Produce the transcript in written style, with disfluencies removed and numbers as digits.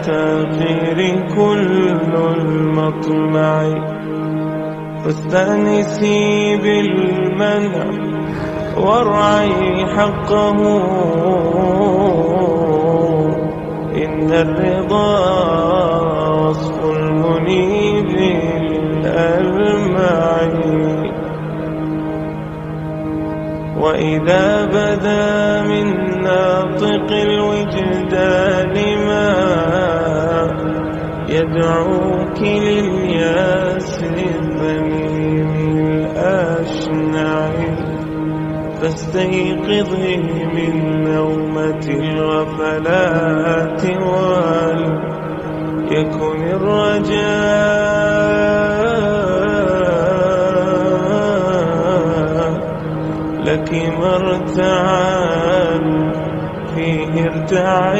كالتغيير كل المطمع، فاستأنسي بالمنع وارعي حقه، إن الرضا وصف المنيب الألمع. وإذا بدا من ناطق الوجدان ما يدعوك للياس الذميم الأشنع، فاستيقظي من نومة الغفلات وليكن الرجاء لك مرتعا فيه ارتعي.